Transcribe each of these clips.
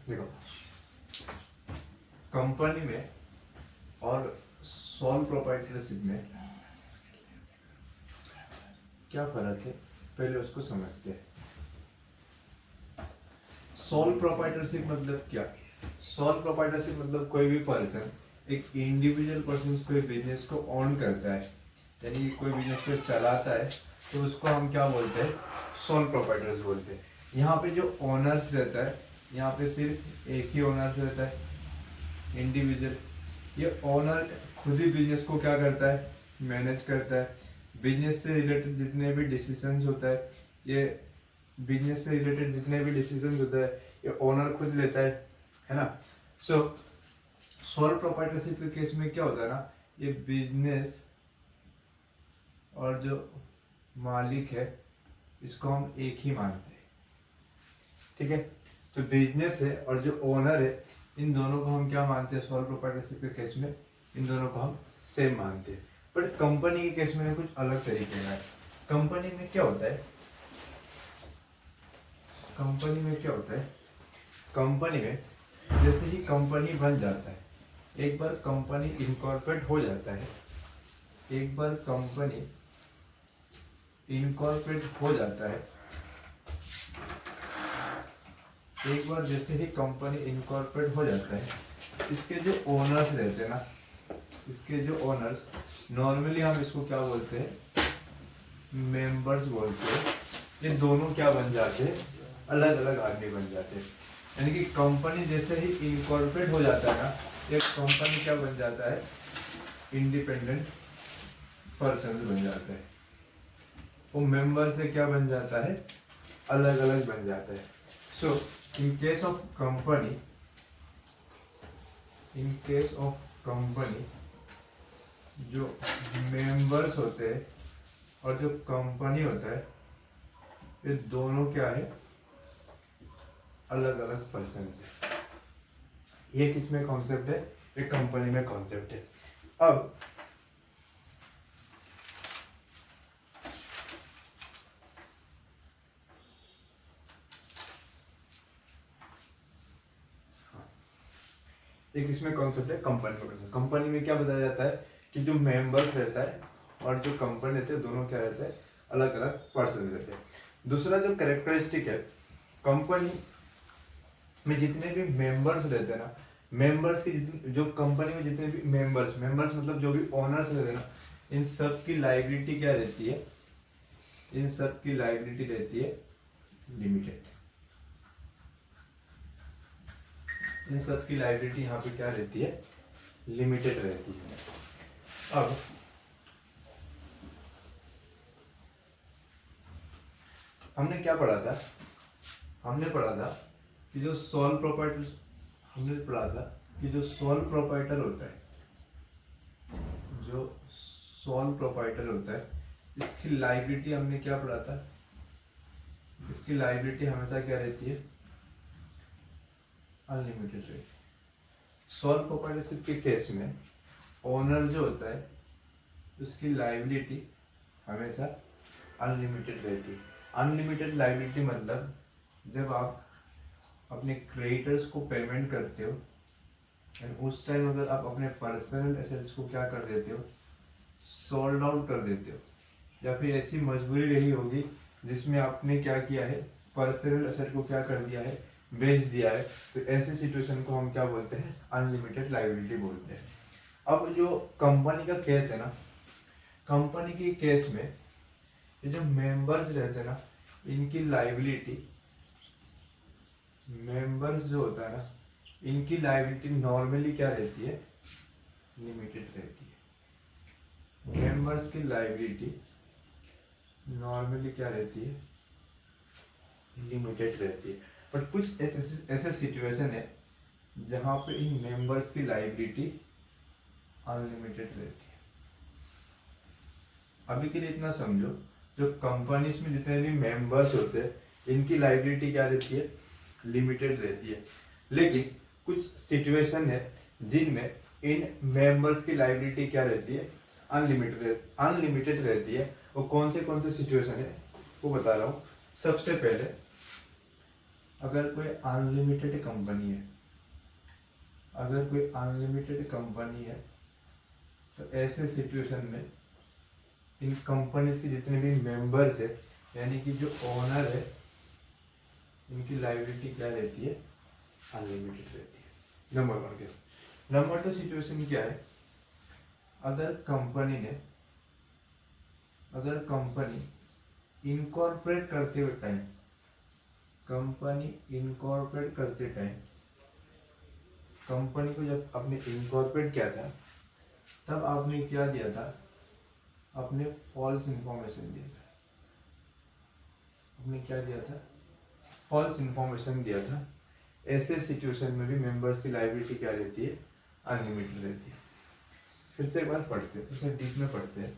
देखो, कंपनी में और सोल प्रोप्राइटरशिप में क्या फर्क है, पहले उसको समझते हैं। सोल प्रोप्राइटरशिप मतलब क्या? सोल प्रोप्राइटरशिप मतलब कोई भी पर्सन, एक इंडिविजुअल पर्सन कोई बिजनेस को ओन करता है, यानी कोई बिजनेस को चलाता है, तो उसको हम क्या बोलते हैं? सोल प्रोप्राइटर्स बोलते हैं। यहाँ पे जो ओनर्स रहता है, यहाँ पे सिर्फ एक ही ओनर्स रहता है, इंडिविजुअल। ये ओनर खुद ही बिजनेस को क्या करता है? मैनेज करता है। बिजनेस से रिलेटेड जितने भी डिसीजंस होता है, ये बिजनेस से रिलेटेड जितने भी डिसीजंस होता है, ये ओनर खुद लेता है ना। सो सोल प्रोप्राइटरशिप के केस में क्या होता है ना, ये बिजनेस और जो मालिक है इसको हम एक ही मानते हैं, ठीक है। तो बिजनेस है और जो ओनर है, इन दोनों को हम क्या मानते हैं? सोल प्रोप्राइटरशिप के केस में इन दोनों को हम सेम मानते हैं। बट कंपनी के केस में कुछ अलग तरीके का है। कंपनी में क्या होता है? कंपनी में क्या होता है? कंपनी में जैसे ही कंपनी बन जाता है, एक बार कंपनी इनकॉर्पोरेट हो जाता है, एक बार कंपनी इनकॉर्पोरेट हो जाता है, एक बार जैसे ही कंपनी इनकॉर्पोरेट हो जाता है, इसके जो ओनर्स रहते हैं ना, इसके जो ओनर्स, नॉर्मली हम इसको क्या बोलते हैं? मेंबर्स बोलते हैं। ये दोनों क्या बन जाते हैं? अलग अलग आदमी बन जाते हैं। यानी कि कंपनी जैसे ही इनकॉर्पोरेट हो जाता है ना, एक कंपनी क्या बन जाता है? इंडिपेंडेंट पर्सन बन जाता है। वो मेंबर से क्या बन जाता है? अलग अलग बन जाता है। So in case of company, in case of company, जो मेंबर्स होते हैं और जो कंपनी होता है, ये दोनों क्या है? अलग अलग पर्सन है। ये किस में कॉन्सेप्ट है? ये कंपनी में कॉन्सेप्ट है। अब एक इसमें कॉन्सेप्ट है कंपनी में। कंपनी में क्या बताया जाता है कि जो मेंबर्स रहता है और जो कंपनी रहते हैं, दोनों क्या रहते हैं? अलग अलग पर्सन रहते हैं। दूसरा जो कैरेक्टरिस्टिक है, कंपनी में जितने भी मेंबर्स रहते हैं ना, मेंबर्स की जितने, जो कंपनी में जितने भी मेंबर्स मेंबर्स मतलब जो भी ओनर्स रहते हैं ना, इन सब की लायबिलिटी क्या रहती है? इन सब की लायबिलिटी रहती है लिमिटेड। इन सब की लायबिलिटी यहाँ पे क्या रहती है? लिमिटेड रहती है। अब हमने क्या पढ़ा था? हमने पढ़ा था कि जो सोल प्रोप्राइटर, हमने पढ़ा था कि जो सोल प्रोप्राइटर होता है, जो सोल प्रोप्राइटर होता है, इसकी लायबिलिटी हमने क्या पढ़ा था? इसकी लायबिलिटी हमेशा क्या रहती है? अनलिमिटेड रहती है। सोल प्रोप्राइटरशिप के केस में ओनर जो होता है, उसकी लायबिलिटी हमेशा अनलिमिटेड रहती है। अनलिमिटेड लायबिलिटी मतलब जब आप अपने क्रेडिटर्स को पेमेंट करते हो, एंड उस टाइम अगर आप अपने पर्सनल एसेट्स को क्या कर देते हो? सोल्ड आउट कर देते हो, या फिर ऐसी मजबूरी रही होगी जिसमें आपने क्या किया है? पर्सनल एसेट को क्या कर दिया है? बेच दिया है। तो ऐसी सिचुएशन को हम क्या बोलते हैं? अनलिमिटेड लायबिलिटी बोलते हैं। अब जो कंपनी का केस है ना, कंपनी के केस में ये जो मेंबर्स रहते हैं ना, इनकी लायबिलिटी, मेंबर्स जो होता है ना, इनकी लायबिलिटी नॉर्मली क्या रहती है? लिमिटेड रहती है। मेंबर्स की लायबिलिटी नॉर्मली क्या रहती है? लिमिटेड रहती है। बट कुछ ऐसे सिचुएशन है जहाँ पे इन मेंबर्स की लायबिलिटी अनलिमिटेड रहती है। अभी के लिए इतना समझो, जो कंपनीज में जितने भी मेंबर्स होते हैं, इनकी लायबिलिटी क्या रहती है? लिमिटेड रहती है। लेकिन कुछ सिचुएशन है जिनमें इन मेंबर्स की लायबिलिटी क्या रहती है? अनलिमिटेड रहती है। वो कौन से सिचुएशन है वो बता रहा हूँ। सबसे पहले अगर कोई अनलिमिटेड कंपनी है, अगर कोई अनलिमिटेड कंपनी है तो ऐसे सिचुएशन में इन कंपनीज के जितने भी मेंबर्स है, यानी कि जो ओनर है, इनकी लायबिलिटी क्या रहती है? अनलिमिटेड रहती है। Number 1 case. नंबर 2 सिचुएशन क्या है? अगर कंपनी इनकॉर्पोरेट करते हुए टाइम, कंपनी को जब आपने इनकॉर्पोरेट किया था, तब आपने क्या दिया था? आपने फॉल्स इंफॉर्मेशन दिया था। आपने क्या दिया था? फॉल्स इंफॉर्मेशन दिया था। ऐसे सिचुएशन में भी मेंबर्स की लायबिलिटी क्या रहती है? अनलिमिटेड रहती है। फिर से एक बार पढ़ते हैं, उसमें डीप में पढ़ते हैं।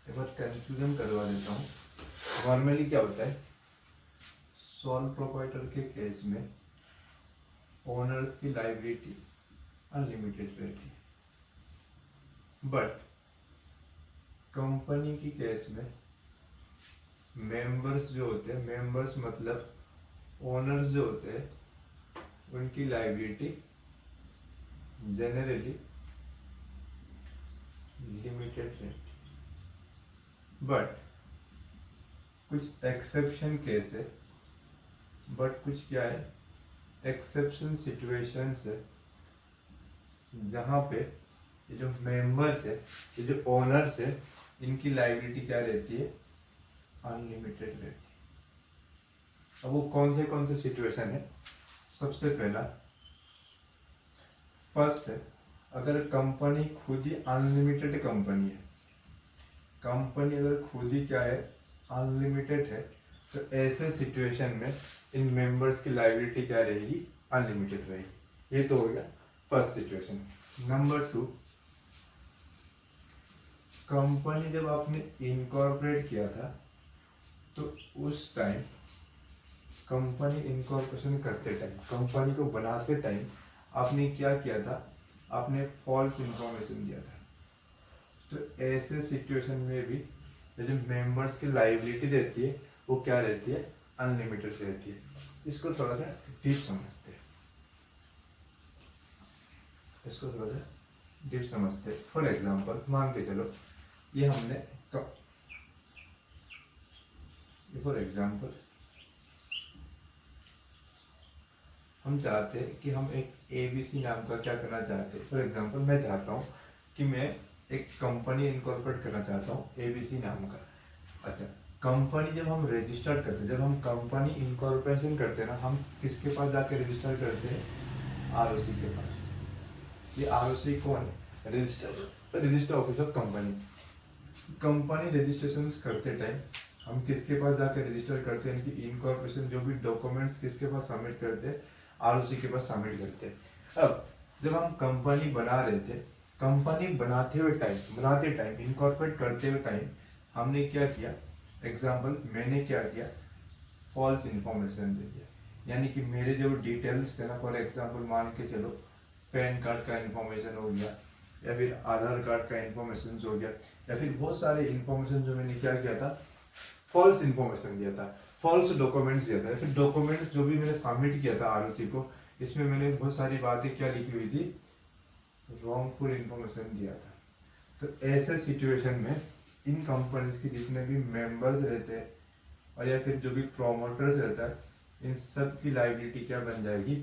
एक बार कंफ्यूजन करवा देता हूँ। नॉर्मली क्या होता है? सोल प्रोप्राइटर के केस में ओनर्स की लायबिलिटी अनलिमिटेड रहती है, बट कंपनी की केस में मेंबर्स जो होते हैं, मेंबर्स मतलब ओनर्स जो होते हैं, उनकी लायबिलिटी जनरली लिमिटेड रहती है। बट कुछ एक्सेप्शन केस है, बट कुछ क्या है? एक्सेप्शन सिचुएशंस है जहाँ पे ये जो मेंबर्स है, ये जो ओनर्स है, इनकी लायबिलिटी क्या रहती है? अनलिमिटेड रहती है। अब वो कौन से सिचुएशन है? सबसे पहला, फर्स्ट है, अगर कंपनी खुद ही अनलिमिटेड कंपनी है, कंपनी अगर खुद ही क्या है? अनलिमिटेड है, तो ऐसे सिचुएशन में इन मेंबर्स की लायबिलिटी क्या रहेगी? अनलिमिटेड रहेगी। ये तो हो गया फर्स्ट सिचुएशन। नंबर 2, कंपनी जब आपने इनकॉर्पोरेट किया था, तो उस टाइम कंपनी इनकॉर्पोरेशन करते टाइम, कंपनी को बनाते टाइम आपने क्या किया था? आपने फॉल्स इंफॉर्मेशन दिया था। तो ऐसे सिचुएशन में भी जो मेंबर्स की लायबिलिटी रहती है, वो क्या रहती है? अनलिमिटेड रहती है। इसको थोड़ा सा डीप समझते हैं, फॉर एग्जांपल मान के चलो, ये हमने फॉर एग्जांपल हम चाहते हैं कि हम एक ABC नाम का क्या करना चाहते हैं। फॉर एग्जांपल मैं चाहता हूँ कि मैं एक कंपनी इनकॉर्पोरेट करना चाहता हूँ ABC नाम का। अच्छा, कंपनी जब हम रजिस्टर करते हैं, जब हम कंपनी इनकॉर्पोरेशन करते हैं ना, हम किसके पास जाके रजिस्टर करते हैं? ROC के पास। ये ROC कौन है? Register office of company. Company registration करते टाइम हम किसके पास जाकर रजिस्टर करते हैं? कि इनकॉर्पोरेशन जो भी डॉक्यूमेंट्स किसके पास सबमिट करते हैं? ROC के पास सबमिट करते हैं। अब जब हम कंपनी बना रहे थे, कंपनी बनाते टाइम इनकॉर्पोरेट करते हुए टाइम हमने क्या किया? एग्जाम्पल, मैंने क्या किया? फॉल्स इंफॉर्मेशन दे दिया। यानी कि मेरे जो डिटेल्स थे ना, फॉर एग्जाम्पल मान के चलो पैन कार्ड का इंफॉर्मेशन हो गया, या फिर आधार कार्ड का इंफॉर्मेशन हो गया, या फिर बहुत सारे इंफॉर्मेशन जो मैंने क्या किया था? फॉल्स इंफॉर्मेशन दिया था, फॉल्स डॉक्यूमेंट्स दिया था। फिर डॉक्यूमेंट्स जो भी मैंने सबमिट किया था ROC को, इसमें मैंने बहुत सारी बातें क्या लिखी हुई थी? रॉन्गफुल इंफॉर्मेशन दिया था। तो ऐसे सिचुएशन में इन कंपनीज के जितने भी मेंबर्स रहते हैं, और या फिर जो भी प्रोमोटर्स रहता है, इन सब की लायबिलिटी क्या बन जाएगी?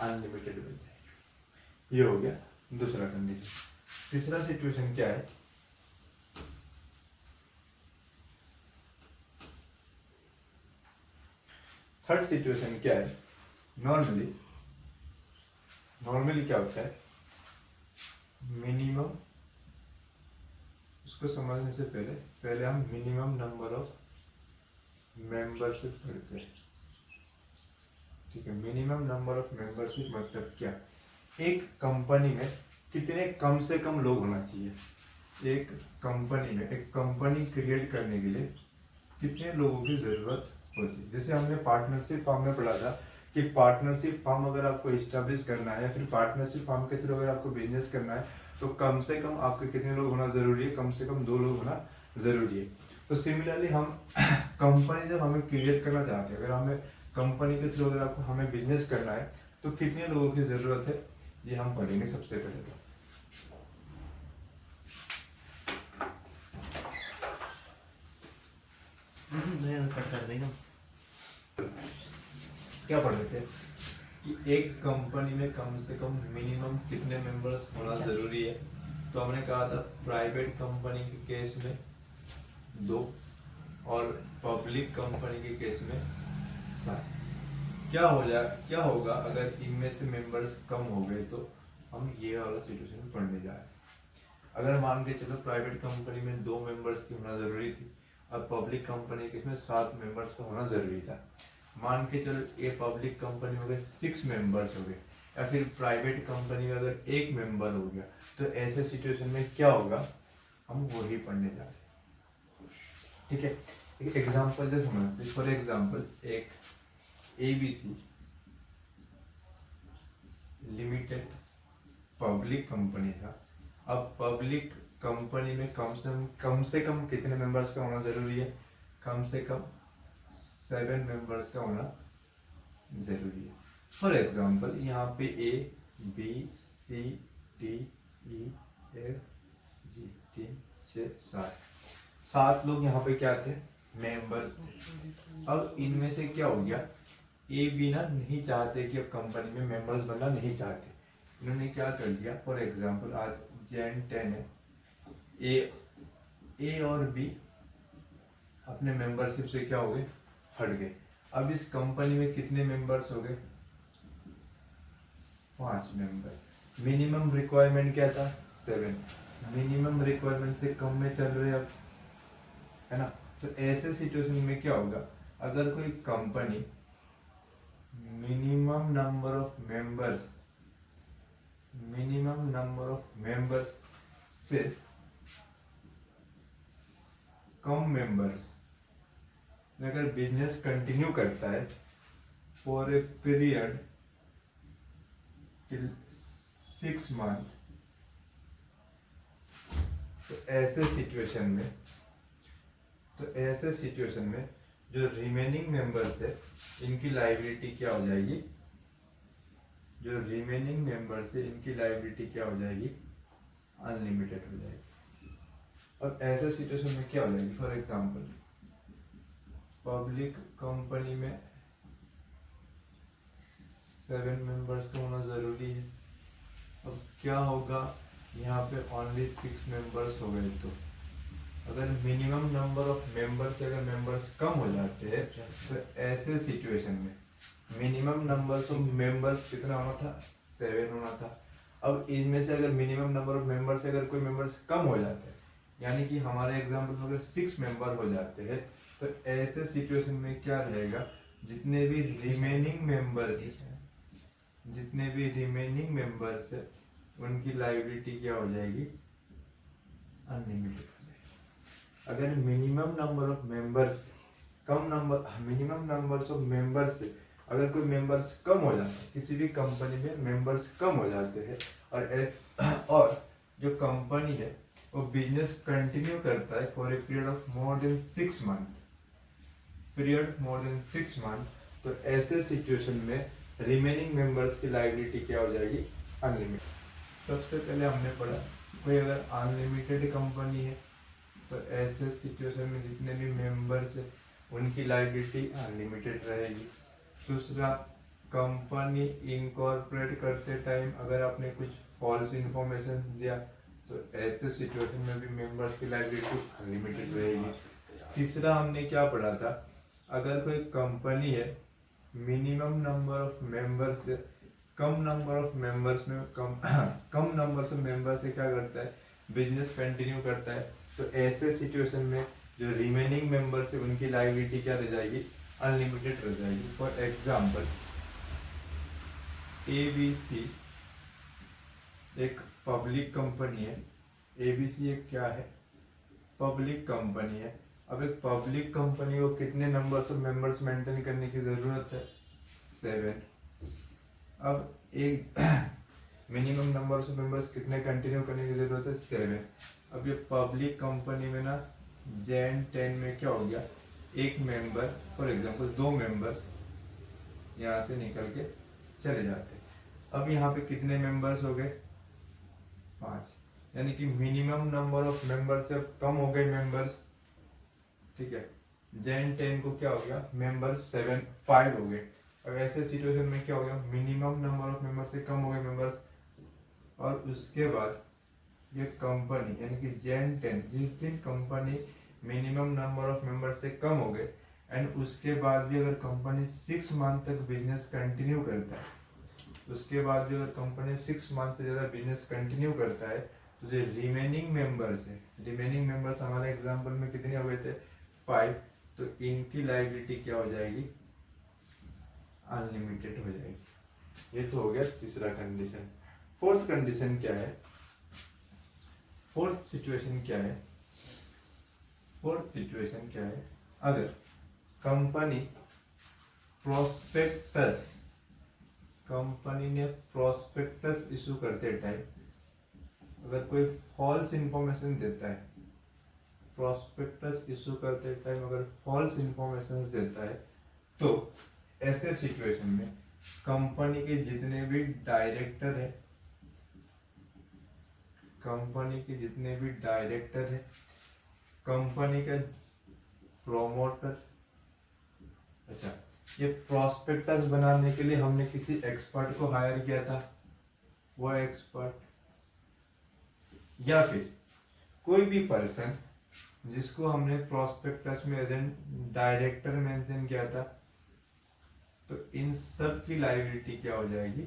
अनलिमिटेड बन जाएगी। ये हो गया दूसरा कंडीशन। तीसरा सिचुएशन क्या है? थर्ड सिचुएशन क्या है? नॉर्मली क्या होता है? मिनिमम, उसको समझने से पहले हम मिनिमम नंबर ऑफ मेंबरशिप करते हैं। ठीक है, मिनिमम नंबर ऑफ मेंबरशिप मतलब क्या? एक कंपनी में कितने कम से कम लोग होना चाहिए? एक कंपनी में, एक कंपनी क्रिएट करने के लिए कितने लोगों की जरूरत होती है? जैसे हमने पार्टनरशिप फॉर्म में पढ़ा था कि पार्टनरशिप फॉर्म अगर आपको इस्टेब्लिश करना है, या फिर पार्टनरशिप फॉर्म के थ्रू अगर आपको बिजनेस करना है, तो कम से कम आपके कितने लोग होना जरूरी है? कम से कम 2 लोग होना जरूरी है। तो सिमिलरली हम कंपनी जब हमें क्रिएट करना चाहते हैं, अगर हमें कंपनी के थ्रू अगर आपको हमें बिजनेस करना है तो कितने लोगों की जरूरत है, ये हम पढ़ेंगे सबसे पहले। तो कट कर देगा। क्या पढ़ रहे थे कि एक कंपनी में कम से कम मिनिमम कितने मेंबर्स होना जरूरी है। तो हमने कहा था प्राइवेट कंपनी के केस में 2 और पब्लिक कंपनी के केस में 7। क्या होगा अगर इनमें से मेंबर्स कम हो गए, तो हम ये वाला सिचुएशन पढ़ने जा रहे हैं। अगर मान के चलो प्राइवेट कंपनी में 2 मेंबर्स की होना जरूरी थी और पब्लिक कंपनी के इसमें 7 मेंबर्स का होना जरूरी था। मान के चलो ये पब्लिक कंपनी में अगर 6 मेंबर्स हो गए या फिर प्राइवेट कंपनी में अगर 1 मेंबर हो गया, तो ऐसे सिचुएशन में क्या होगा, हम वही पढ़ने जा रहे हैं। ठीक है, एक एग्जांपल से समझते। फॉर एग्जांपल एक ABC लिमिटेड पब्लिक कंपनी था। अब पब्लिक कंपनी में कम से कम कितने मेंबर्स का होना जरूरी है, कम से कम 7 मेंबर्स का होना जरूरी है। फॉर एग्जांपल यहाँ पे ABCDEFG 3 6 7 लोग यहाँ पे क्या थे, मेंबर्स थे। अब इनमें से क्या हो गया, ए बी ना नहीं चाहते कि अब कंपनी में मेंबर्स बनना नहीं चाहते। इन्होंने क्या कर दिया, फॉर एग्जांपल आज Jan 10 है, ए और बी अपने मेंबरशिप से क्या हो गए, हट गए। अब इस कंपनी में कितने मेंबर्स हो गए, 5 मेंबर। मिनिमम रिक्वायरमेंट क्या था, 7। मिनिमम रिक्वायरमेंट से कम में चल रहे अब, है ना। तो ऐसे सिचुएशन में क्या होगा, अगर कोई company minimum number of members से कम मेंबर्स अगर बिजनेस कंटिन्यू करता है for a period till 6 month, तो ऐसे सिचुएशन में जो रिमेनिंग मेंबर्स है इनकी लायबिलिटी क्या हो जाएगी, अनलिमिटेड हो जाएगी। अब ऐसे सिचुएशन में क्या हो जाएगी, फॉर एग्जांपल पब्लिक कंपनी में 7 मेंबर्स का होना जरूरी है। अब क्या होगा, यहाँ पे ओनली 6 मेंबर्स हो गए। तो अगर मिनिमम नंबर ऑफ मेंबर्स अगर मेंबर्स कम हो जाते हैं, तो ऐसे सिचुएशन में मिनिमम नंबर ऑफ मेंबर्स कितना होना था, 7 होना था। अब इनमें से अगर मिनिमम नंबर ऑफ मेंबर्स अगर कोई मेंबर्स कम हो जाते हैं, यानी कि हमारे एग्जांपल में अगर 6 मेंबर हो जाते हैं, तो ऐसे सिचुएशन में क्या रहेगा, जितने भी रिमेनिंग मेंबर्स है उनकी लायबिलिटी क्या हो जाएगी, अनलिमिटेड हो जाएगी। अगर मिनिमम नंबर ऑफ मेंबर्स से अगर कोई मेंबर्स कम हो जाता है, किसी भी कंपनी में मेंबर्स कम हो जाते हैं और जो कंपनी है वो बिजनेस कंटिन्यू करता है for a period of more than 6 month, तो ऐसे सिचुएशन में रिमेनिंग मेंबर्स की लायबिलिटी क्या हो जाएगी, अनलिमिटेड। सबसे पहले हमने पढ़ा कोई अगर अनलिमिटेड कंपनी है तो ऐसे सिचुएशन में जितने भी मेंबर्स है उनकी लायबिलिटी अनलिमिटेड रहेगी। दूसरा, कंपनी इनकॉर्पोरेट करते टाइम अगर आपने कुछ फॉल्स इंफॉर्मेशन दिया तो ऐसे सिचुएशन में भी मेंबर्स की लायबिलिटी अनलिमिटेड रहेगी। तीसरा हमने क्या पढ़ा था, अगर कोई कंपनी है मिनिमम नंबर ऑफ मेंबर्स से कम नंबर ऑफ मेंबर्स से क्या करता है, बिजनेस कंटिन्यू करता है, तो ऐसे सिचुएशन में जो रिमेनिंग मेंबर्स है उनकी लायबिलिटी क्या रह जाएगी, अनलिमिटेड रह जाएगी। फॉर एग्जांपल ABC एक पब्लिक कंपनी है। ABC एक क्या है, पब्लिक कंपनी है। अब एक पब्लिक कंपनी को कितने नंबर्स ऑफ मेंबर्स मेंटेन करने की जरूरत है, 7। अब एक मिनिमम नंबर ऑफ मेंबर्स कितने कंटिन्यू करने की जरूरत है, 7। अब ये पब्लिक कंपनी में ना जैन 10 में क्या हो गया, एक मेंबर फॉर एग्जांपल 2 मेंबर्स यहाँ से निकल के चले जाते हैं। अब यहाँ पे कितने मेंबर्स हो गए, 5, यानी कि मिनिमम नंबर ऑफ मेंबर से अब कम हो गए मेंबर्स, ठीक है। जैन 10 को क्या हो गया, मेंबर 5 हो गए। अब ऐसे सिचुएशन में क्या हो गया, मिनिमम नंबर ऑफ मेंबर से कम हो गए मेंबर्स, और उसके बाद ये कंपनी यानी कि जैन 10 जिस दिन company minimum number of member से कम हो गए एंड उसके बाद भी अगर कंपनी 6 मंथ तक बिजनेस कंटिन्यू करता है, उसके बाद भी अगर कंपनी 6 मंथ से ज़्यादा बिजनेस कंटिन्यू करता है, तो जो रिमेनिंग मेंबर्स है, रिमेनिंग मेंबर्स हमारे एग्जांपल में कितने हो गए थे, 5, तो इनकी लायबिलिटी क्या हो जाएगी, अनलिमिटेड हो जाएगी। ये तो हो गया तीसरा कंडीशन। फोर्थ कंडीशन क्या है, फोर्थ सिचुएशन क्या है, फोर्थ सिचुएशन क्या है, अगर कंपनी प्रोस्पेक्टस, कंपनी ने प्रोस्पेक्टस इशू करते टाइम अगर कोई फॉल्स इंफॉर्मेशन देता है, प्रोस्पेक्टस इशू करते टाइम अगर फॉल्स इंफॉर्मेशन देता है, तो ऐसे सिचुएशन में कंपनी के जितने भी डायरेक्टर है, कंपनी के जितने भी डायरेक्टर है, कंपनी का प्रोमोटर, अच्छा ये प्रोस्पेक्टस बनाने के लिए हमने किसी एक्सपर्ट को हायर किया था, वो एक्सपर्ट, या फिर कोई भी पर्सन जिसको हमने प्रोस्पेक्टस में एज एन डायरेक्टर मेंशन किया था, तो इन सब की लायबिलिटी क्या हो जाएगी,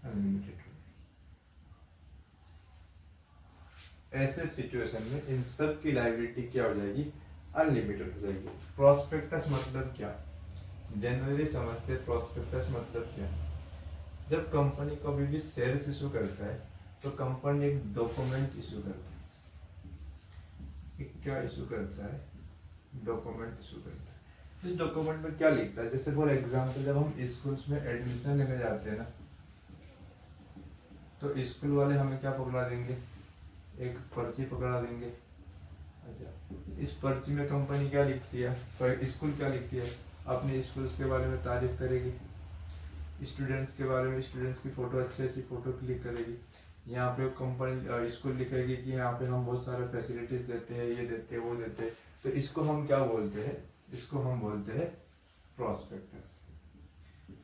अनलिमिटेड। ऐसे सिचुएशन में इन सब की लायबिलिटी क्या हो जाएगी, अनलिमिटेड हो जाएगी। प्रोस्पेक्टस मतलब क्या, जनरली समझते हैं प्रोस्पेक्टस मतलब क्या। जब कंपनी कभी भी शेयर्स इशू करता है तो कंपनी एक डॉक्यूमेंट इशू करता है, क्या इशू करता है, डॉक्यूमेंट इशू करता है। इस डॉक्यूमेंट में क्या लिखता है, जैसे फॉर एग्जांपल जब हम स्कूल्स में एडमिशन लेने जाते हैं ना, तो स्कूल वाले हमें क्या पकड़ा देंगे, एक पर्ची पकड़ा देंगे। अच्छा, इस पर्ची में कंपनी क्या लिखती है, पर स्कूल क्या लिखती है, अपने स्कूल्स के बारे में तारीफ करेगी, स्टूडेंट्स के बारे में, स्टूडेंट्स की फोटो, अच्छी अच्छी फोटो क्लिक करेगी। यहाँ पे कंपनी स्कूल लिखेगी कि यहाँ पे हम बहुत सारे फैसिलिटीज देते हैं, ये देते हैं, वो देते हैं। तो इसको हम क्या बोलते हैं, इसको हम बोलते हैं प्रोस्पेक्टस।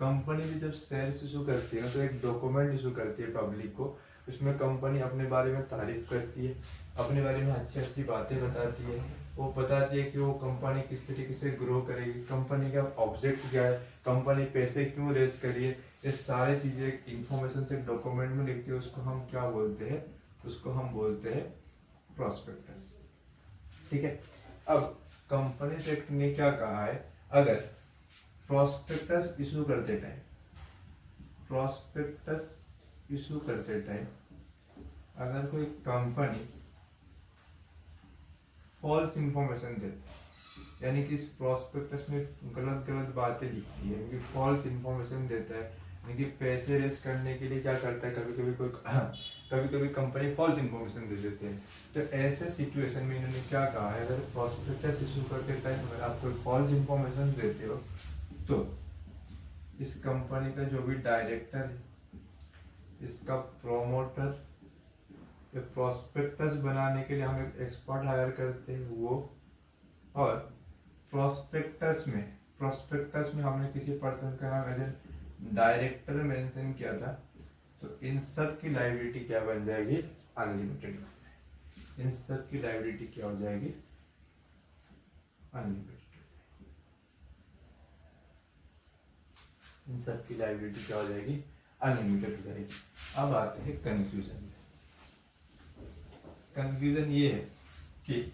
कंपनी भी जब शेयर्स इशू करती है ना, तो एक डॉक्यूमेंट इशू करती है पब्लिक को, उसमें कंपनी अपने बारे में तारीफ करती है, अपने बारे में अच्छी अच्छी बातें बताती है, वो बताती है कि वो कंपनी किस तरीके से ग्रो करेगी, कंपनी का ऑब्जेक्ट क्या है, कंपनी पैसे क्यों रेज करी है, ये सारी चीजें इंफॉर्मेशन से डॉक्यूमेंट में लिखती है। उसको हम क्या बोलते हैं, उसको हम बोलते हैं प्रोस्पेक्टस। ठीक है। अब कंपनी एक्ट ने क्या कहा है, अगर प्रोस्पेक्टस इशू करते टाइम, प्रोस्पेक्टस इशू करते टाइम अगर कोई कंपनी फॉल्स इंफॉर्मेशन देती है, यानी कि इस प्रोस्पेक्टस में गलत गलत बातें लिखती है, यानी कि फॉल्स इंफॉर्मेशन देता है, यानी कि पैसे रेस करने के लिए क्या करता है, कभी कभी कोई कभी कभी कंपनी फॉल्स इंफॉर्मेशन दे देते हैं। तो ऐसे सिचुएशन में इन्होंने क्या कहा है, अगर प्रोस्पेक्टस इशू करते टाइम अगर आप कोई फॉल्स इंफॉर्मेशन देते हो, तो इस कंपनी का जो भी डायरेक्टर है, इसका प्रोमोटर, प्रोस्पेक्टस बनाने के लिए हम एक एक्सपर्ट हायर करते हैं वो, और प्रोस्पेक्टस में हमने किसी पर्सन का नाम एज डायरेक्टर मेंशन किया था, तो इन सब की लायबिलिटी क्या बन जाएगी, अनलिमिटेड। इन सब की लायबिलिटी क्या हो जाएगी, अनलिमिटेड। इन सब की लायबिलिटी क्या हो जाएगी, अनलिमिटेड हो जाएगी। अब आते हैं कंक्लूजन। कंक्लूजन ये है कि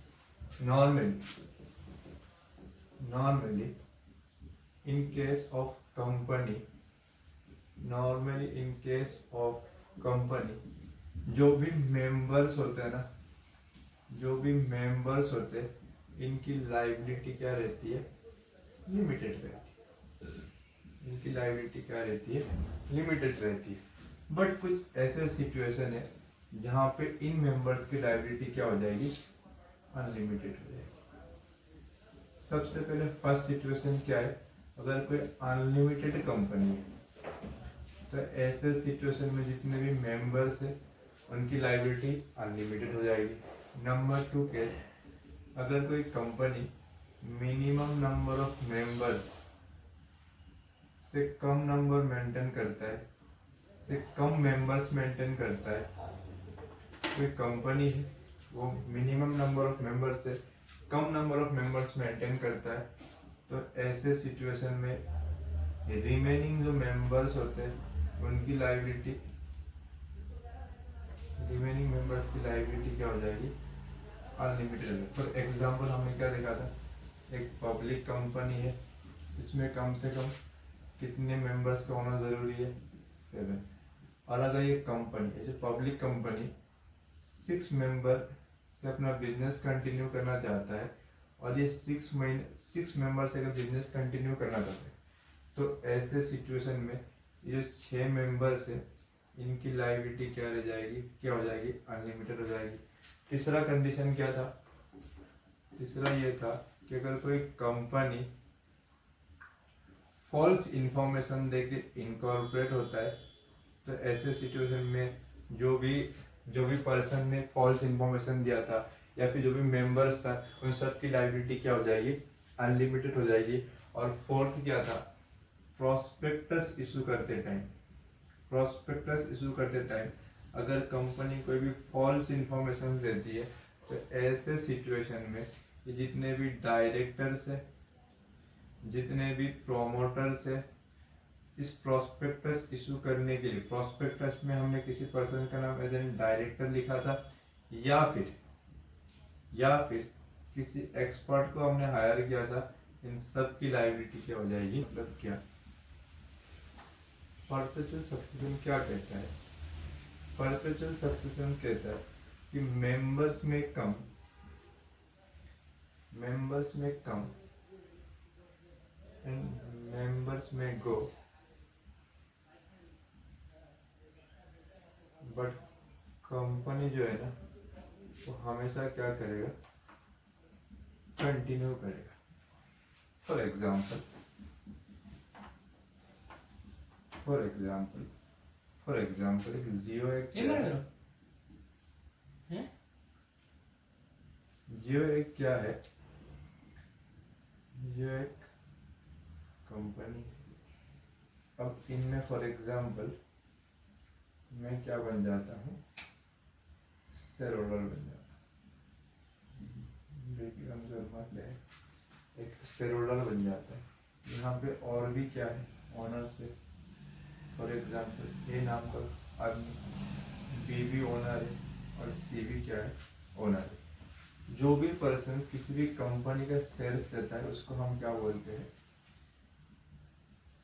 normally in case of company, normally in case of company जो भी मेंबर्स होते हैं ना, जो भी मेंबर्स होते हैं, इनकी लायबिलिटी क्या रहती है, लिमिटेड रहती है। इनकी लायबिलिटी क्या रहती है, लिमिटेड रहती है। बट कुछ ऐसे सिचुएशन है जहाँ पे इन मेंबर्स की लायबिलिटी क्या हो जाएगी, अनलिमिटेड हो जाएगी। सबसे पहले फर्स्ट सिचुएशन क्या है, अगर कोई अनलिमिटेड कंपनी है तो ऐसे सिचुएशन में जितने भी मेंबर्स है उनकी लायबिलिटी अनलिमिटेड हो जाएगी। नंबर 2 केस, अगर कोई company minimum number of members से कम नंबर मेंटेन करता है, से कम मेंबर्स मेंटेन करता है, कोई कंपनी है वो मिनिमम नंबर ऑफ मेंबर्स से कम नंबर ऑफ मेंबर्स मेंटेन करता है, तो ऐसे सिचुएशन में रिमेनिंग जो मेंबर्स होते हैं उनकी लायबिलिटी, रिमेनिंग मेंबर्स की लायबिलिटी क्या हो जाएगी, अनलिमिटेड। फॉर एग्जांपल हमने क्या देखा था, एक पब्लिक कंपनी है, इसमें कम से कम कितने मेंबर्स का होना जरूरी है, 7। और अगर ये कंपनी है जो पब्लिक कंपनी 6 मेंबर से अपना बिजनेस कंटिन्यू करना चाहता है और ये 6 मेंबर से अगर बिजनेस कंटिन्यू करना चाहते हैं, तो ऐसे सिचुएशन में ये 6 मेंबर्स है इनकी लायबिलिटी क्या रह जाएगी, क्या हो जाएगी, अनलिमिटेड हो जाएगी। तीसरा कंडीशन क्या था, तीसरा ये था कि अगर कोई कंपनी फॉल्स इंफॉर्मेशन देके इनकॉर्पोरेट होता है, तो ऐसे सिचुएशन में जो भी पर्सन ने फॉल्स इंफॉर्मेशन दिया था या फिर जो भी मेंबर्स था उन सब की लायबिलिटी क्या हो जाएगी, अनलिमिटेड हो जाएगी। और फोर्थ क्या था, प्रोस्पेक्टस इशू करते टाइम अगर कंपनी कोई भी फॉल्स इंफॉर्मेशन देती है, तो ऐसे सिचुएशन में ये जितने भी डायरेक्टर्स है, जितने भी प्रोमोटर्स है, इस प्रोस्पेक्टस इशू करने के लिए, प्रोस्पेक्टस में हमने किसी पर्सन का नाम एज एन डायरेक्टर लिखा था या फिर किसी एक्सपर्ट को हमने हायर किया था, इन सब की लायबिलिटी क्या हो जाएगी, मतलब क्या। परपेचुअल सक्सेशन क्या कहता है, परपेचुअल सक्सेशन कहता है कि मेंबर्स में कम एंड मेंबर्स में गो, बट कंपनी जो है ना वो हमेशा क्या करेगा, कंटिन्यू करेगा। फॉर एग्जाम्पल एक जियो एक क्या है, जियो एक कंपनी। अब इनमें फॉर एग्जाम्पल मैं क्या बन जाता हूँ, शेयर होल्डर बन जाता हूँ, एक शेयर होल्डर बन जाता है। यहाँ पे और भी क्या है, ऑनर से, फॉर एग्जाम्पल ए नाम का आदमी, बी भी ओनर है और सी भी क्या है, ओनर है। जो भी पर्सन किसी भी कंपनी का शेयर्स लेता है उसको हम क्या बोलते हैं,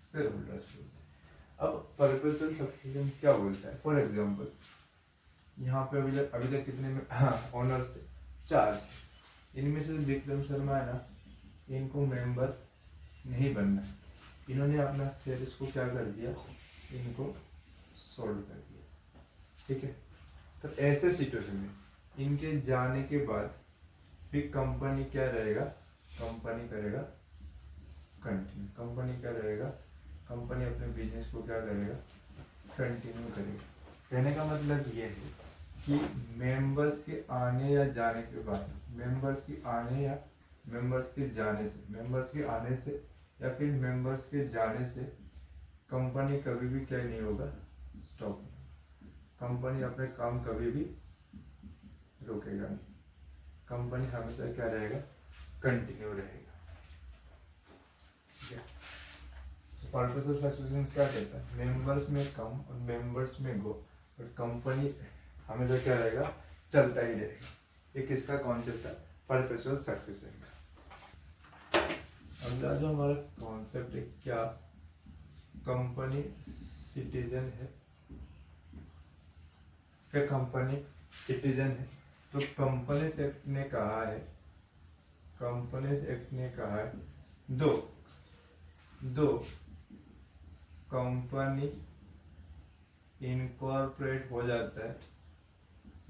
शेयर होल्डर्स बोलते हैं। अब परपेचुअल सक्सेशन क्या बोलता है, फॉर एग्जाम्पल यहाँ पे अभी तक कितने में, हाँ, ओनर से 4, इनमें से विक्रम शर्मा है ना, इनको मेंबर नहीं बनना, इन्होंने अपना शेयर्स को क्या कर दिया, इनको सोल्ड कर दिया, ठीक है। तो ऐसे सिचुएशन में इनके जाने के बाद फिर कंपनी क्या रहेगा, कंपनी करेगा कंटिन्यू, कंपनी क्या रहेगा, कंपनी अपने बिजनेस को क्या करेगा, कंटिन्यू करेगा। कहने का मतलब ये है कि मेंबर्स के आने या जाने के बाद, मेंबर्स के आने या मेंबर्स के जाने से, मेंबर्स के आने से या फिर मेंबर्स के जाने से कंपनी कभी भी क्या नहीं होगा, स्टॉप। कंपनी अपने काम कभी भी रोकेगा नहीं, कंपनी हमेशा क्या रहेगा, कंटिन्यू रहेगा, ठीक है। पर्पस ऑफ सक्सेशन क्या कहता है, मेंबर्स में कम और मेंबर्स में गो, और कंपनी हमेशा क्या रहेगा, चलता ही रहेगा। ये किसका कॉन्सेप्ट है, परपेचुअल सक्सेशन का। अगला जो हमारा कॉन्सेप्ट है, क्या कंपनी सिटीजन है, क्या कंपनी सिटीजन है, तो कंपनीज एक्ट ने कहा है, कंपनीज एक्ट ने कहा है, दो कंपनी इनकॉर्पोरेट हो जाता है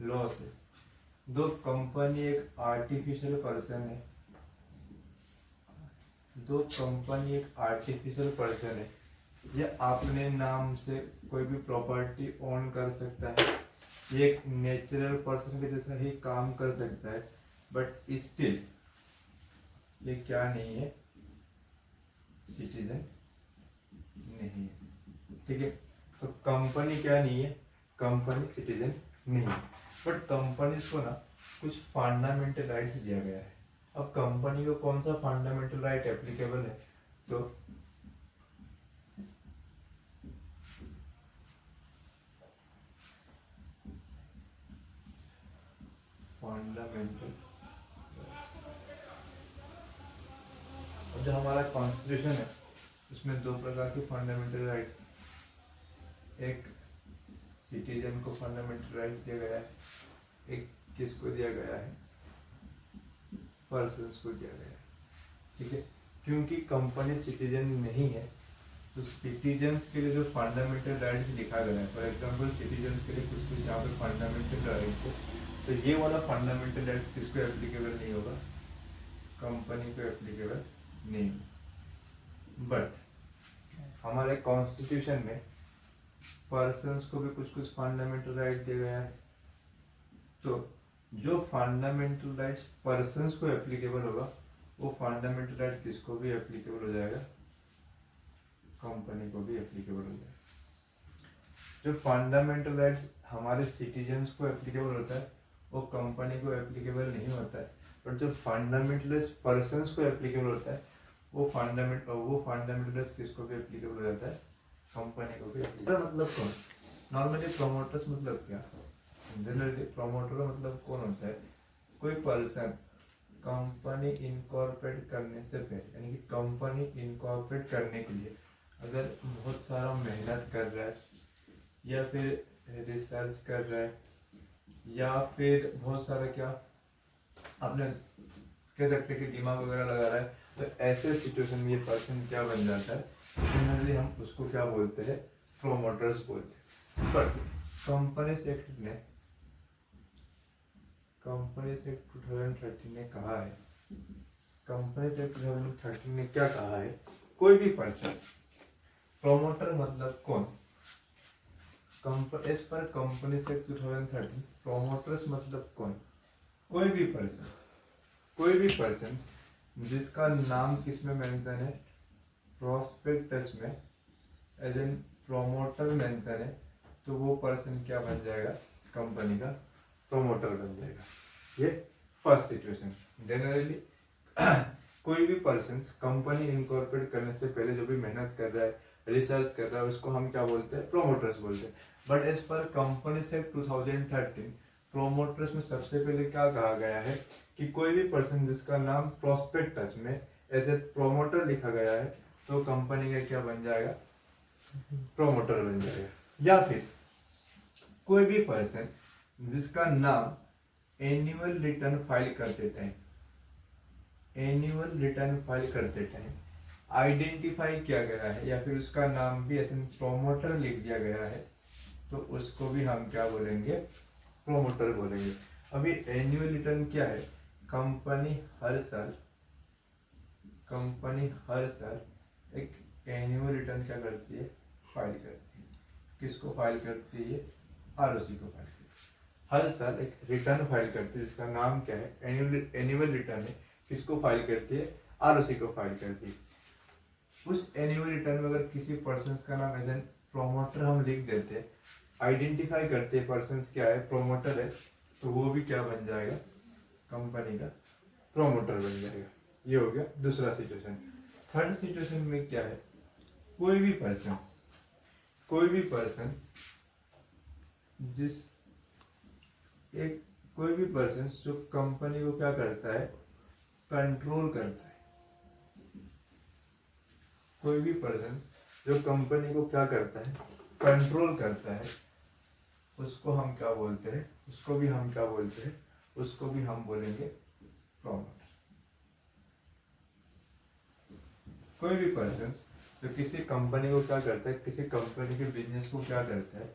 लॉ से, दो कंपनी एक आर्टिफिशियल पर्सन है, दो कंपनी एक आर्टिफिशियल पर्सन है, ये अपने नाम से कोई भी प्रॉपर्टी ओन कर सकता है, ये एक नेचुरल पर्सन के जैसा ही काम कर सकता है, बट स्टिल ये क्या नहीं है, सिटीजन नहीं है। ठीक है, तो कंपनी क्या नहीं है, कंपनी सिटीजन नहीं है, बट कंपनीज को ना कुछ फंडामेंटल राइट्स दिया गया है। अब कंपनी को कौन सा फंडामेंटल राइट एप्लीकेबल है, तो फंडामेंटल, जो हमारा कॉन्स्टिट्यूशन है उसमें दो प्रकार की फंडामेंटल राइट्स, एक सिटीजन को फंडामेंटल राइट्स दिया गया है, एक किसको दिया गया है, पर्सन्स को दिया गया है। ठीक है, क्योंकि कंपनी सिटीजन नहीं है तो सिटीजन्स के लिए जो फंडामेंटल राइट्स लिखा गया है, फॉर एग्जांपल सिटीजन्स के लिए कुछ कुछ यहाँ पे फंडामेंटल राइट्स है, तो ये वाला फंडामेंटल राइट्स किसको एप्लीकेबल नहीं होगा, कंपनी को एप्लीकेबल नहीं। बट हमारे कॉन्स्टिट्यूशन में पर्सन्स को भी कुछ कुछ फंडामेंटल राइट दिया गया है, तो जो फंडामेंटल राइट्स पर्सन्स को एप्लीकेबल होगा वो फंडामेंटल राइट किसको भी एप्लीकेबल हो जाएगा, कंपनी को भी एप्लीकेबल हो जाएगा। जो फंडामेंटल राइट्स हमारे सिटीजन्स को एप्लीकेबल होता है वो कंपनी को एप्लीकेबल नहीं होता है, बट जो फंडामेंटल राइट्स पर्सन्स को एप्लीकेबल होता है वो फंडामेंटल राइट्स किसको भी एप्लीकेबल हो जाता है, कंपनी को भी एप्लीकेबल। मतलब कौन, नॉर्मली प्रोमोटर्स मतलब क्या, जनरली प्रोमोटर मतलब कौन होता है, कोई पर्सन कंपनी इनकॉर्पोरेट करने से पहले, यानी कि कंपनी इनकॉर्पोरेट करने के लिए अगर बहुत सारा मेहनत कर रहा है या फिर रिसर्च कर रहा है या फिर बहुत सारा क्या आपने कह सकते हैं कि दिमाग वगैरह लगा रहा है, तो ऐसे सिचुएशन में ये पर्सन क्या बन जाता है, जनरली हम उसको क्या बोलते हैं, प्रोमोटर्स बोलते हैं। बट कंपनीज एक्ट ने, कंपनीज एक्ट 2013 ने कहा है, कंपनीज एक्ट 2013 ने क्या कहा है, कोई भी पर्सन, प्रोमोटर मतलब कौन, as per companies act 2013 promoters मतलब कौन, कोई भी पर्सन जिसका नाम किसमें मेंशन है, प्रोस्पेक्टस में एज एन प्रोमोटर मेंशन है, तो वो पर्सन क्या बन जाएगा, कंपनी का प्रोमोटर बन जाएगा। ये फर्स्ट सिचुएशन। जनरली कोई भी पर्सन कंपनी इनकॉर्पोरेट करने से पहले जो भी मेहनत कर रहा है, रिसर्च कर रहा है, उसको हम क्या बोलते हैं, प्रोमोटर्स बोलते हैं। बट एज पर कंपनी से 2013 प्रोमोटर्स में सबसे पहले क्या कहा गया है कि कोई भी पर्सन जिसका नाम प्रोस्पेक्टस में एज ए प्रोमोटर लिखा गया है तो कंपनी का क्या बन जाएगा, प्रोमोटर बन जाएगा। या फिर कोई भी पर्सन जिसका नाम एनुअल रिटर्न फाइल करते टाइम आइडेंटिफाई किया गया है या फिर उसका नाम भी ऐसे प्रोमोटर लिख दिया गया है, तो उसको भी हम क्या बोलेंगे, प्रोमोटर बोलेंगे। अभी एनुअल रिटर्न क्या है, कंपनी हर साल एक एनुअल रिटर्न क्या करती है, फाइल करती है। किसको फाइल करती है, आरओसी को फाइल करती है। हर साल एक रिटर्न फाइल करती है जिसका नाम क्या है, एनुअल रिटर्न है। किसको फाइल करती है, आरओसी को फाइल करती है। उस एनुअल रिटर्न में अगर किसी पर्सन का नाम एज एन प्रोमोटर हम लिख देते हैं, आइडेंटिफाई करते हैं पर्सन क्या है, प्रोमोटर है, तो वो भी क्या बन जाएगा, कंपनी का प्रोमोटर बन जाएगा। ये हो गया दूसरा सिचुएशन। थर्ड सिचुएशन में क्या है, कोई भी पर्सन जो कंपनी को क्या करता है, कंट्रोल करता है। कोई भी पर्सन जो कंपनी को क्या करता है, कंट्रोल करता है, उसको हम क्या बोलते हैं, उसको भी हम बोलेंगे प्रोमोटर। कोई भी पर्सन जो किसी कंपनी को क्या करता है, किसी कंपनी के बिजनेस को क्या करता है,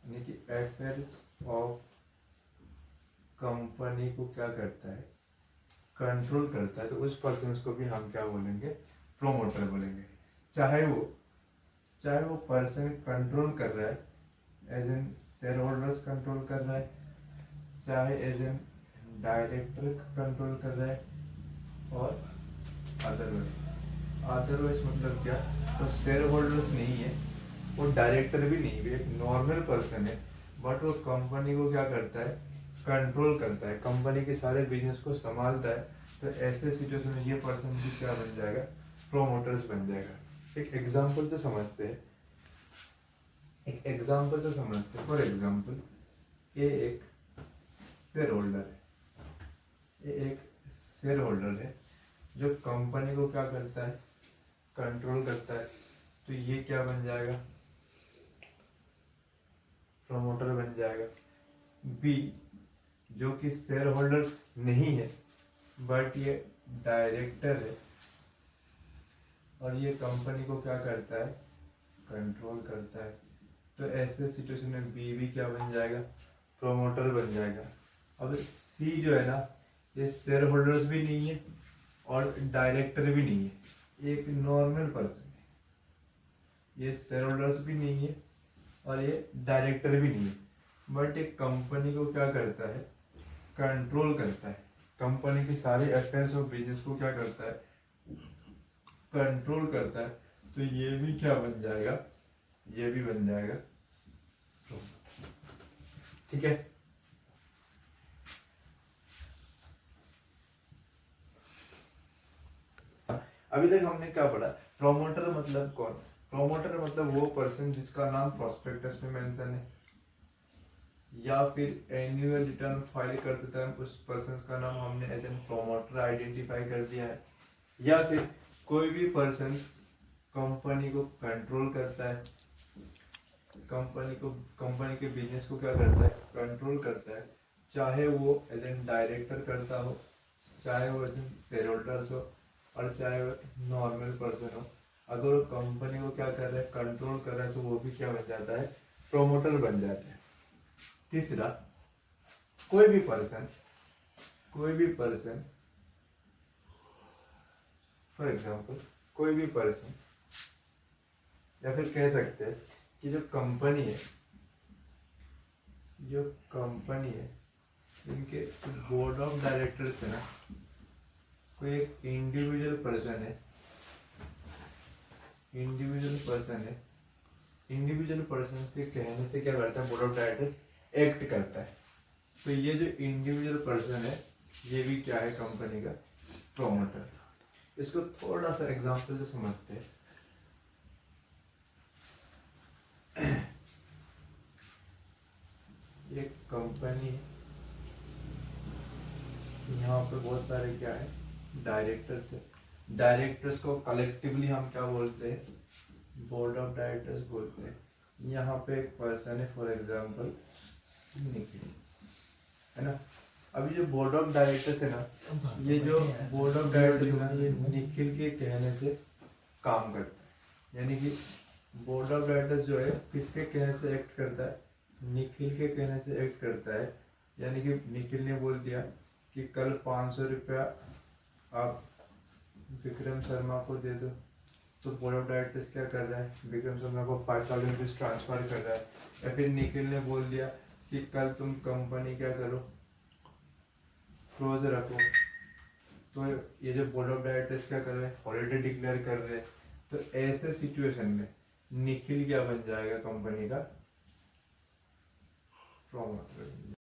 यानी कि अफेयर्स ऑफ कंपनी को क्या करता है, कंट्रोल करता है, तो उस पर्सन को भी हम क्या बोलेंगे, प्रोमोटर बोलेंगे। चाहे वो पर्सन कंट्रोल कर रहा है as an shareholders control कर रहा है, चाहे एज एन डायरेक्टर कंट्रोल कर रहा है, और अदरवाइज मतलब क्या, तो शेयर होल्डर्स नहीं है, वो डायरेक्टर भी नहीं है, एक नॉर्मल पर्सन है, बट वो कंपनी को क्या करता है, कंट्रोल करता है, कंपनी के सारे बिजनेस को संभालता है। तो ऐसे सिचुएशन में ये पर्सन भी क्या बन जाएगा, प्रोमोटर्स बन जाएगा। एक एग्जांपल से समझते हैं, फॉर एग्जांपल ये एक शेयर होल्डर है, जो कंपनी को क्या करता है, कंट्रोल करता है। तो ये क्या बन जाएगा, प्रोमोटर बन जाएगा। बी, जो कि शेयर होल्डर्स नहीं है बट ये डायरेक्टर है, और ये कंपनी को क्या करता है, कंट्रोल करता है। तो ऐसे सिचुएशन में बी भी क्या बन जाएगा, प्रोमोटर बन जाएगा। अब सी जो है ना, ये शेयर होल्डर्स भी नहीं है और डायरेक्टर भी नहीं है, ये एक नॉर्मल पर्सन है, ये शेयर होल्डर्स भी नहीं है और ये डायरेक्टर भी नहीं है, बट एक कंपनी को क्या करता है, कंट्रोल करता है, कंपनी के सारे अफेयर्स ऑफ बिजनेस को क्या करता है, कंट्रोल करता है। तो ये भी क्या बन जाएगा, ये भी बन जाएगा, ठीक है। अभी तक हमने क्या पढ़ा, प्रोमोटर मतलब कौन, प्रोमोटर मतलब वो पर्सन जिसका नाम प्रोस्पेक्टस में मेंशन है, या फिर एनुअल रिटर्न फाइल करते टाइम उस पर्सन का नाम हमने एज एन प्रोमोटर आइडेंटिफाई कर दिया है, या फिर कोई भी पर्सन कंपनी को कंट्रोल करता है, कंपनी के बिजनेस को क्या करता है, कंट्रोल करता है, चाहे वो एज एन डायरेक्टर करता हो, चाहे वो एज एन शेयर होल्डर्स हो, और चाहे वो नॉर्मल पर्सन हो। अगर वो कंपनी को क्या कर रहा है, कंट्रोल कर रहा है, तो वो भी क्या बन जाता है, प्रोमोटर बन जाता है। तीसरा, कोई भी पर्सन फॉर एग्जाम्पल कोई भी पर्सन, या फिर कह सकते हैं कि जो कंपनी है इनके बोर्ड ऑफ डायरेक्टर्स है ना, कोई एक इंडिविजुअल पर्सन के कहने से क्या करता है, बोर्ड ऑफ डायरेक्टर्स एक्ट करता है। तो ये जो इंडिविजुअल पर्सन है, ये भी क्या है, कंपनी का प्रोमोटर। इसको थोड़ा सा एग्जांपल से समझते हैं। ये कंपनी, यहाँ पे बहुत सारे क्या है, डायरेक्टर्स है, डायरेक्टर्स को कलेक्टिवली हम क्या बोलते हैं, बोर्ड ऑफ डायरेक्टर्स बोलते हैं। यहाँ पे एक पर्सन है, फॉर एग्जांपल निखिल, है ना। अभी जो बोर्ड ऑफ डायरेक्टर्स है ना, ये जो बोर्ड ऑफ डायरेक्टर्स है ना, ये निखिल के कहने से काम करता है। यानी कि बोर्ड ऑफ डायरेक्टर्स जो है किसके कहने से एक्ट करता है, निखिल के कहने से एक्ट करता है। यानी कि निखिल ने बोल दिया कि कल 500 रुपया आप विक्रम शर्मा को दे दो, तो बोर्ड ऑफ डायरेक्टर्स क्या कर रहा है, विक्रम शर्मा को 5000 रुपीज ट्रांसफर कर रहा है। या फिर निखिल ने बोल दिया कि कल तुम कंपनी क्या करो, क्लोज रखो, तो ये जो बोर्ड ऑफ डायरेक्टर्स क्या कर रहे हैं, हॉलीडे डिक्लेयर कर रहे हैं। तो ऐसे सिचुएशन में निखिल क्या बन जाएगा, कंपनी का प्रोमोटर।